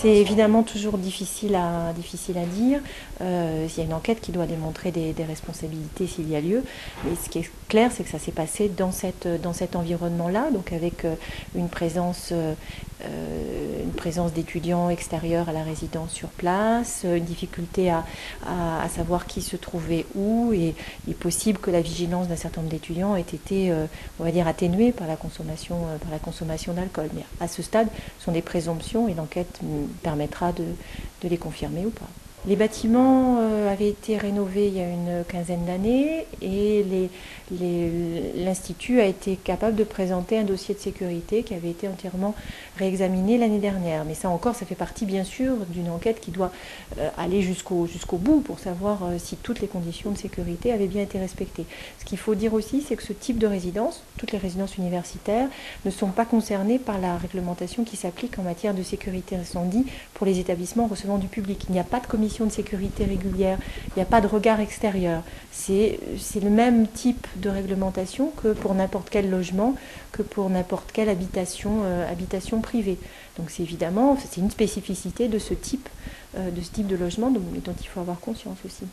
C'est évidemment toujours difficile à dire. Il y a une enquête qui doit démontrer des responsabilités s'il y a lieu. Mais ce qui est clair, c'est que ça s'est passé dans cet environnement-là, donc avec une présence d'étudiants extérieurs à la résidence sur place, une difficulté à savoir qui se trouvait où, et il est possible que la vigilance d'un certain nombre d'étudiants ait été, on va dire, atténuée par la consommation d'alcool. Mais à ce stade, ce sont des présomptions et l'enquête permettra de les confirmer ou pas. Les bâtiments avaient été rénovés il y a une quinzaine d'années et l'Institut a été capable de présenter un dossier de sécurité qui avait été entièrement réexaminé l'année dernière. Mais ça encore, ça fait partie bien sûr d'une enquête qui doit aller jusqu'au bout pour savoir si toutes les conditions de sécurité avaient bien été respectées. Ce qu'il faut dire aussi, c'est que ce type de résidence, toutes les résidences universitaires, ne sont pas concernées par la réglementation qui s'applique en matière de sécurité incendie pour les établissements recevant du public. Il n'y a pas de commission de sécurité régulière, il n'y a pas de regard extérieur. C'est le même type de réglementation que pour n'importe quel logement, que pour n'importe quelle habitation privée. Donc c'est une spécificité de ce type de logement dont il faut avoir conscience aussi.